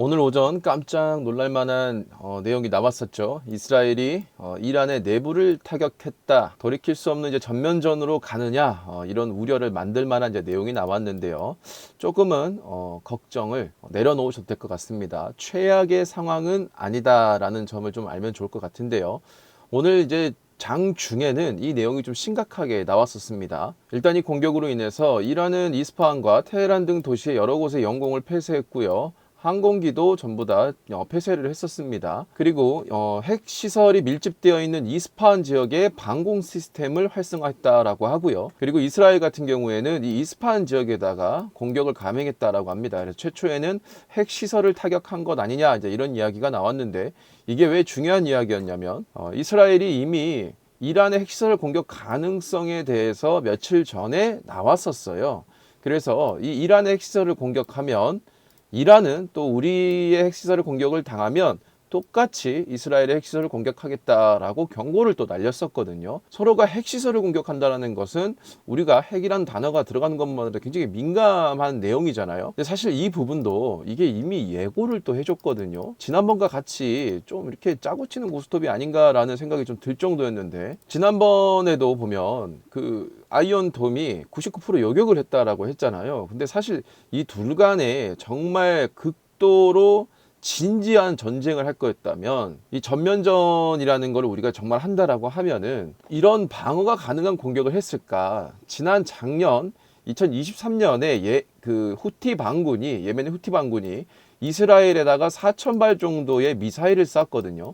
오늘 오전 깜짝 놀랄만한 내용이 나왔었죠. 이스라엘이 이란의 내부를 타격했다. 돌이킬 수 없는 이제 전면전으로 가느냐 이런 우려를 만들 만한 이제 내용이 나왔는데요. 조금은 걱정을 내려놓으셔도 될 것 같습니다. 최악의 상황은 아니다라는 점을 좀 알면 좋을 것 같은데요. 오늘 이제 장중에는 이 내용이 좀 심각하게 나왔었습니다. 일단 이 공격으로 인해서 이란은 이스파한과 테헤란 등 도시의 여러 곳에 영공을 폐쇄했고요. 항공기도 전부 다 폐쇄를 했었습니다. 그리고 핵시설이 밀집되어 있는 이스파한 지역에 방공 시스템을 활성화했다라고 하고요. 그리고 이스라엘 같은 경우에는 이 이스파한 지역에다가 공격을 감행했다라고 합니다. 그래서 최초에는 핵시설을 타격한 것 아니냐 이제 이런 이야기가 나왔는데 이게 왜 중요한 이야기였냐면 이스라엘이 이미 이란의 핵시설 공격 가능성에 대해서 며칠 전에 나왔었어요. 그래서 이 이란의 핵시설을 공격하면 이란은 또 우리의 핵시설을 공격을 당하면 똑같이 이스라엘의 핵시설을 공격하겠다라고 경고를 또 날렸었거든요. 서로가 핵시설을 공격한다는 것은 우리가 핵이란 단어가 들어가는 것만으로도 굉장히 민감한 내용이잖아요. 근데 사실 이 부분도 이게 이미 예고를 또 해줬거든요. 지난번과 같이 좀 이렇게 짜고 치는 고스톱이 아닌가라는 생각이 좀 들 정도였는데, 지난번에도 보면 그 아이언돔이 99% 요격을 했다라고 했잖아요. 근데 사실 이 둘 간에 정말 극도로 진지한 전쟁을 할 거였다면 이 전면전이라는 걸 우리가 정말 한다라고 하면은 이런 방어가 가능한 공격을 했을까? 지난 작년 2023년에 그 후티 반군이 예멘의 후티 반군이 이스라엘에다가 4,000발 정도의 미사일을 쐈거든요.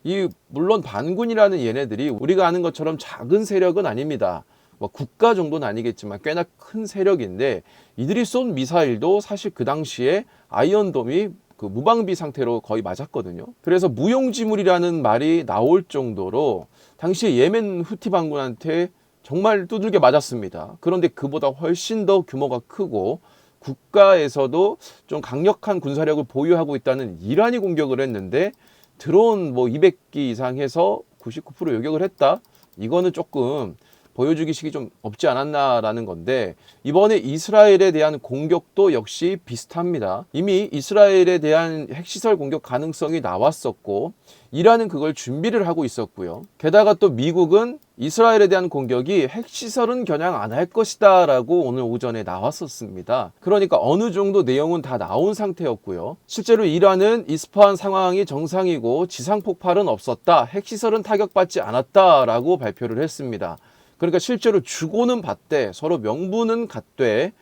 이 물론 반군이라는 얘네들이 우리가 아는 것처럼 작은 세력은 아닙니다. 뭐 국가 정도는 아니겠지만 꽤나 큰 세력인데 이들이 쏜 미사일도 사실 그 당시에 아이언돔이 그 무방비 상태로 거의 맞았거든요. 그래서 무용지물이라는 말이 나올 정도로 당시에 예멘 후티 반군한테 정말 두들겨 맞았습니다. 그런데 그보다 훨씬 더 규모가 크고 국가에서도 좀 강력한 군사력을 보유하고 있다는 이란이 공격을 했는데 드론 뭐 200기 이상 해서 99% 요격을 했다? 이거는 조금 보여주기식이 좀 없지 않았나라는 건데, 이번에 이스라엘에 대한 공격도 역시 비슷합니다. 이미 이스라엘에 대한 핵시설 공격 가능성이 나왔었고 이란은 그걸 준비를 하고 있었고요. 게다가 또 미국은 이스라엘에 대한 공격이 핵시설은 겨냥 안 할 것이다 라고 오늘 오전에 나왔었습니다. 그러니까 어느 정도 내용은 다 나온 상태였고요. 실제로 이란은 이스파한 상황이 정상이고 지상폭발은 없었다, 핵시설은 타격받지 않았다 라고 발표를 했습니다. 그러니까 실제로 주고는 받되 서로 명분은 같되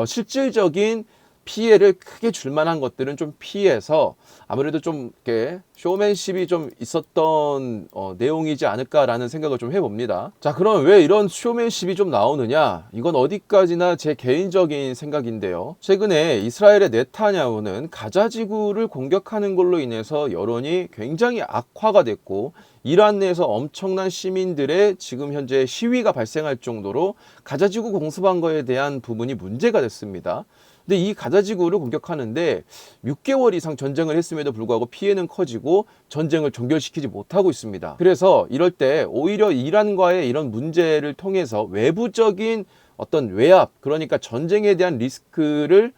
실질적인 피해를 크게 줄 만한 것들은 좀 피해서 아무래도 좀 이렇게 쇼맨십이 좀 있었던 내용이지 않을까라는 생각을 좀 해봅니다. 자, 그럼 왜 이런 쇼맨십이 좀 나오느냐? 이건 어디까지나 제 개인적인 생각인데요. 최근에 이스라엘의 네타냐후는 가자 지구를 공격하는 걸로 인해서 여론이 굉장히 악화가 됐고 이란 내에서 엄청난 시민들의 지금 현재 시위가 발생할 정도로 가자지구 공습한 거에 대한 부분이 문제가 됐습니다. 근데 이 가자지구를 공격하는데 6개월 이상 전쟁을 했음에도 불구하고 피해는 커지고 전쟁을 종결시키지 못하고 있습니다. 그래서 이럴 때 오히려 이란과의 이런 문제를 통해서 외부적인 어떤 외압, 그러니까 전쟁에 대한 리스크를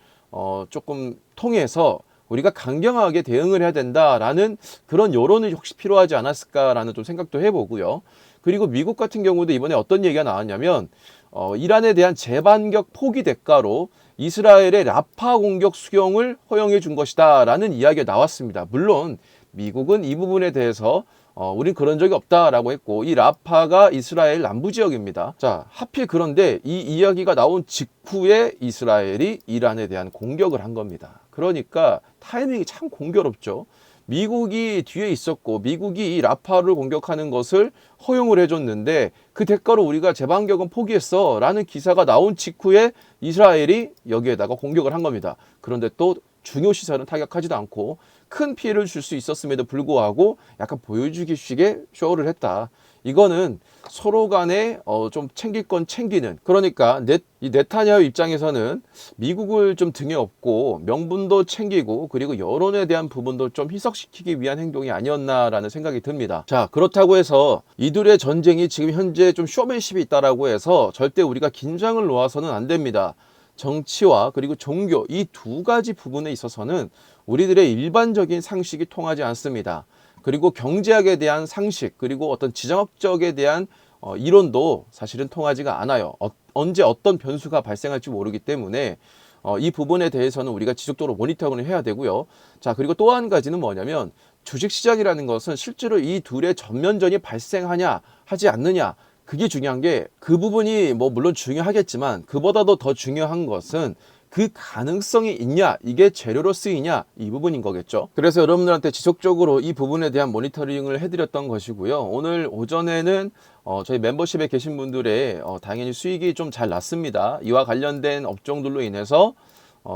조금 통해서 우리가 강경하게 대응을 해야 된다라는 그런 여론이 혹시 필요하지 않았을까라는 좀 생각도 해보고요. 그리고 미국 같은 경우도 이번에 어떤 얘기가 나왔냐면 이란에 대한 재반격 포기 대가로 이스라엘의 라파 공격 수용을 허용해 준 것이다 라는 이야기가 나왔습니다. 물론 미국은 이 부분에 대해서 우린 그런 적이 없다라고 했고, 이 라파가 이스라엘 남부 지역입니다. 자, 하필 그런데 이 이야기가 나온 직후에 이스라엘이 이란에 대한 공격을 한 겁니다. 그러니까 타이밍이 참 공교롭죠. 미국이 뒤에 있었고 미국이 이 라파를 공격하는 것을 허용을 해줬는데 그 대가로 우리가 재반격은 포기했어 라는 기사가 나온 직후에 이스라엘이 여기에다가 공격을 한 겁니다. 그런데 또 중요 시설은 타격하지도 않고 큰 피해를 줄 수 있었음에도 불구하고 약간 보여주기식의 쇼를 했다. 이거는 서로 간에 좀 챙길 건 챙기는, 그러니까 이 네타냐후 입장에서는 미국을 좀 등에 업고 명분도 챙기고 그리고 여론에 대한 부분도 좀 희석시키기 위한 행동이 아니었나라는 생각이 듭니다. 자, 그렇다고 해서 이들의 전쟁이 지금 현재 좀 쇼맨십이 있다라고 해서 절대 우리가 긴장을 놓아서는 안 됩니다. 정치와 그리고 종교 이 두 가지 부분에 있어서는 우리들의 일반적인 상식이 통하지 않습니다. 그리고 경제학에 대한 상식, 그리고 어떤 지정학적에 대한 이론도 사실은 통하지가 않아요. 언제 어떤 변수가 발생할지 모르기 때문에 이 부분에 대해서는 우리가 지속적으로 모니터링을 해야 되고요. 자, 그리고 또 한 가지는 뭐냐면 주식시장이라는 것은 실제로 이 둘의 전면전이 발생하냐 하지 않느냐, 그게 중요한 게, 그 부분이 뭐 물론 중요하겠지만 그보다도 더 중요한 것은 그 가능성이 있냐, 이게 재료로 쓰이냐, 이 부분인 거겠죠. 그래서 여러분들한테 지속적으로 이 부분에 대한 모니터링을 해드렸던 것이고요. 오늘 오전에는 저희 멤버십에 계신 분들의 당연히 수익이 좀 잘 났습니다. 이와 관련된 업종들로 인해서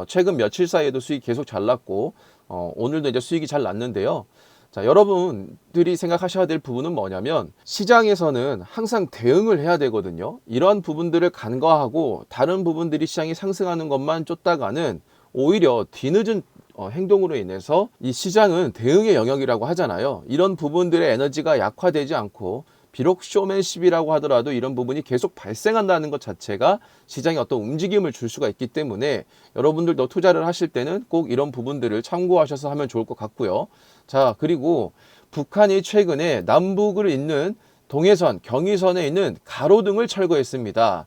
최근 며칠 사이에도 수익이 계속 잘 났고 오늘도 이제 수익이 잘 났는데요. 자, 여러분들이 생각하셔야 될 부분은 뭐냐면, 시장에서는 항상 대응을 해야 되거든요. 이러한 부분들을 간과하고 다른 부분들이 시장이 상승하는 것만 쫓다가는 오히려 뒤늦은 행동으로 인해서, 이 시장은 대응의 영역이라고 하잖아요. 이런 부분들의 에너지가 약화되지 않고, 비록 쇼맨십이라고 하더라도 이런 부분이 계속 발생한다는 것 자체가 시장에 어떤 움직임을 줄 수가 있기 때문에 여러분들도 투자를 하실 때는 꼭 이런 부분들을 참고하셔서 하면 좋을 것 같고요. 자, 그리고 북한이 최근에 남북을 잇는 동해선, 경의선에 있는 가로등을 철거했습니다.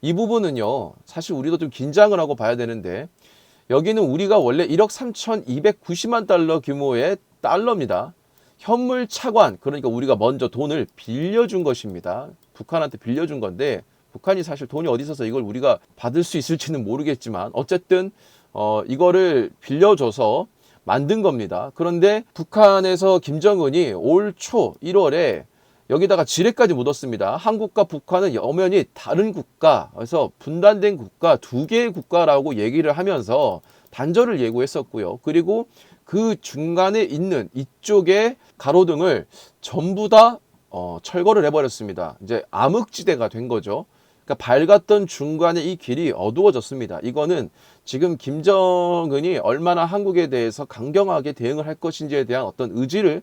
이 부분은요, 사실 우리도 좀 긴장을 하고 봐야 되는데, 여기는 우리가 원래 1억 3,290만 달러 규모의 달러입니다. 현물 차관, 그러니까 우리가 먼저 돈을 빌려준 것입니다. 북한한테 빌려준 건데, 북한이 사실 돈이 어디 있어서 이걸 우리가 받을 수 있을지는 모르겠지만 어쨌든 이거를 빌려줘서 만든 겁니다. 그런데 북한에서 김정은이 올 초 1월에 여기다가 지뢰까지 묻었습니다. 한국과 북한은 엄연히 다른 국가, 그래서 분단된 국가, 두 개의 국가라고 얘기를 하면서 단절을 예고했었고요. 그리고 그 중간에 있는 이쪽에 가로등을 전부 다 철거를 해버렸습니다. 이제 암흑지대가 된 거죠. 그러니까 밝았던 중간에 이 길이 어두워졌습니다. 이거는 지금 김정은이 얼마나 한국에 대해서 강경하게 대응을 할 것인지에 대한 어떤 의지를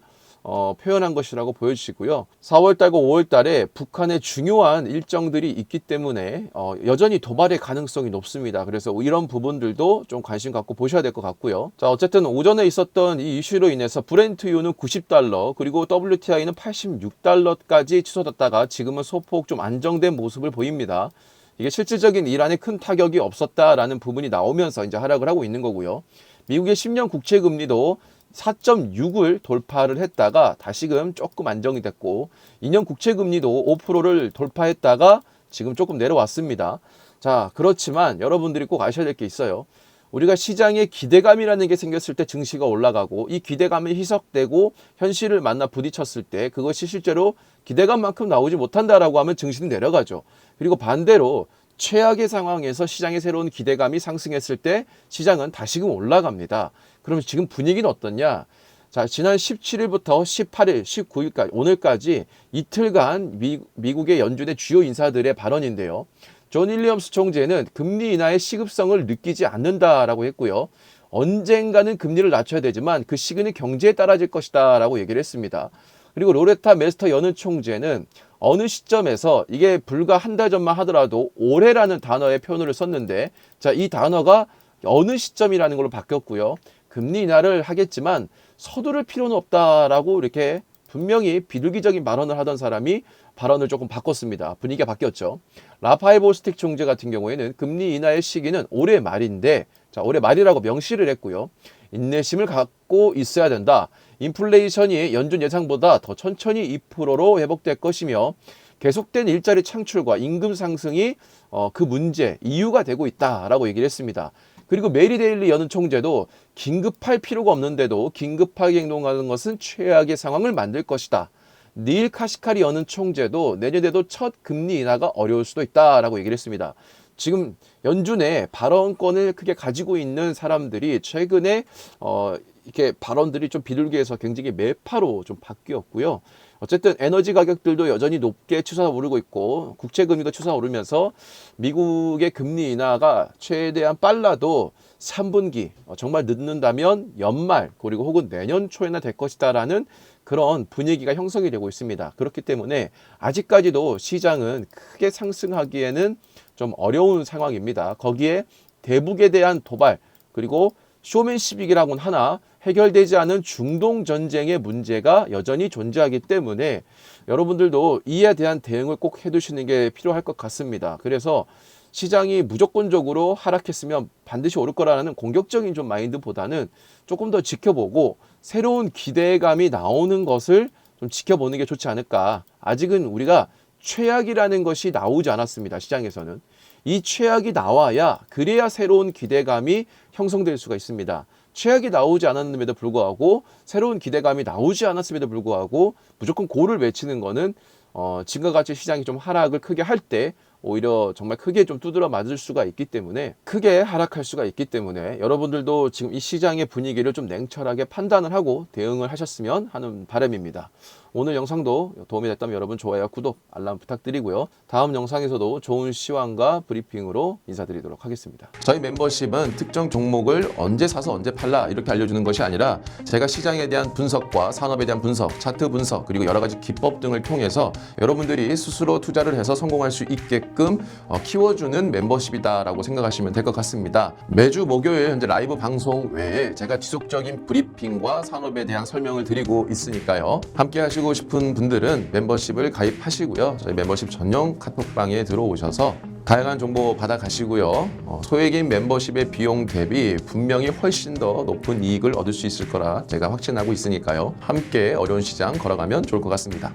표현한 것이라고 보여지고요. 4월달과 5월달에 북한의 중요한 일정들이 있기 때문에 여전히 도발의 가능성이 높습니다. 그래서 이런 부분들도 좀 관심 갖고 보셔야 될 것 같고요. 자, 어쨌든 오전에 있었던 이 이슈로 인해서 브렌트유는 90달러, 그리고 WTI는 86달러까지 치솟았다가 지금은 소폭 좀 안정된 모습을 보입니다. 이게 실질적인 이란에 큰 타격이 없었다라는 부분이 나오면서 이제 하락을 하고 있는 거고요. 미국의 10년 국채 금리도 4.6을 돌파를 했다가 다시금 조금 안정이 됐고, 2년 국채 금리도 5%를 돌파했다가 지금 조금 내려왔습니다. 자, 그렇지만 여러분들이 꼭 아셔야 될 게 있어요. 우리가 시장에 기대감이라는 게 생겼을 때 증시가 올라가고, 이 기대감이 희석되고 현실을 만나 부딪혔을 때 그것이 실제로 기대감만큼 나오지 못한다라고 하면 증시는 내려가죠. 그리고 반대로 최악의 상황에서 시장의 새로운 기대감이 상승했을 때 시장은 다시금 올라갑니다. 그럼 지금 분위기는 어떻냐? 자, 지난 17일부터 18일, 19일까지, 오늘까지 이틀간 미국의 연준의 주요 인사들의 발언인데요. 존 윌리엄스 총재는 금리 인하의 시급성을 느끼지 않는다라고 했고요. 언젠가는 금리를 낮춰야 되지만 그 시기는 경제에 따라질 것이다 라고 얘기를 했습니다. 그리고 로레타 메스터 여는 총재는 어느 시점에서, 이게 불과 한 달 전만 하더라도 올해라는 단어의 표현을 썼는데, 자, 이 단어가 어느 시점이라는 걸로 바뀌었고요. 금리 인하를 하겠지만 서두를 필요는 없다라고 이렇게 분명히 비둘기적인 발언을 하던 사람이 발언을 조금 바꿨습니다. 분위기가 바뀌었죠. 라파엘 보스틱 총재 같은 경우에는 금리 인하의 시기는 올해 말인데, 자, 올해 말이라고 명시를 했고요. 인내심을 갖고 있어야 된다. 인플레이션이 연준 예상보다 더 천천히 2%로 회복될 것이며, 계속된 일자리 창출과 임금 상승이 그 문제, 이유가 되고 있다라고 얘기를 했습니다. 그리고 메리 데일리 여는 총재도 긴급할 필요가 없는데도 긴급하게 행동하는 것은 최악의 상황을 만들 것이다. 닐 카시카리 여는 총재도 내년에도 첫 금리 인하가 어려울 수도 있다라고 얘기를 했습니다. 지금 연준의 발언권을 크게 가지고 있는 사람들이 최근에 이렇게 발언들이 좀 비둘기에서 굉장히 매파로 좀 바뀌었고요. 어쨌든 에너지 가격들도 여전히 높게 치솟아오르고 있고, 국채 금리도 치솟아오르면서 미국의 금리 인하가 최대한 빨라도 3분기, 정말 늦는다면 연말, 그리고 혹은 내년 초에나 될 것이다라는 그런 분위기가 형성이 되고 있습니다. 그렇기 때문에 아직까지도 시장은 크게 상승하기에는 좀 어려운 상황입니다. 거기에 대북에 대한 도발, 그리고 쇼맨십이라고는 하나 해결되지 않은 중동 전쟁의 문제가 여전히 존재하기 때문에 여러분들도 이에 대한 대응을 꼭 해두시는 게 필요할 것 같습니다. 그래서 시장이 무조건적으로 하락했으면 반드시 오를 거라는 공격적인 좀 마인드보다는 조금 더 지켜보고 새로운 기대감이 나오는 것을 좀 지켜보는 게 좋지 않을까. 아직은 우리가 최악이라는 것이 나오지 않았습니다. 시장에서는. 이 최악이 나와야 그래야 새로운 기대감이 형성될 수가 있습니다. 최악이 나오지 않았음에도 불구하고 새로운 기대감이 나오지 않았음에도 불구하고 무조건 고를 외치는 거는 지금과 같이 시장이 좀 하락을 크게 할 때 오히려 정말 크게 좀 두드러 맞을 수가 있기 때문에 크게 하락할 수가 있기 때문에 여러분들도 지금 이 시장의 분위기를 좀 냉철하게 판단을 하고 대응을 하셨으면 하는 바람입니다. 오늘 영상도 도움이 됐다면 여러분 좋아요, 구독, 알람 부탁드리고요. 다음 영상에서도 좋은 시황과 브리핑으로 인사드리도록 하겠습니다. 저희 멤버십은 특정 종목을 언제 사서 언제 팔라 이렇게 알려주는 것이 아니라 제가 시장에 대한 분석과 산업에 대한 분석, 차트 분석 그리고 여러 가지 기법 등을 통해서 여러분들이 스스로 투자를 해서 성공할 수 있게끔 키워주는 멤버십이다라고 생각하시면 될 것 같습니다. 매주 목요일 현재 라이브 방송 외에 제가 지속적인 브리핑과 산업에 대한 설명을 드리고 있으니까요. 함께 하시고 싶은 분들은 멤버십을 가입하시고요. 저희 멤버십 전용 카톡방에 들어오셔서 다양한 정보 받아가시고요. 소액인 멤버십의 비용 대비 분명히 훨씬 더 높은 이익을 얻을 수 있을 거라 제가 확신하고 있으니까요. 함께 어려운 시장 걸어가면 좋을 것 같습니다.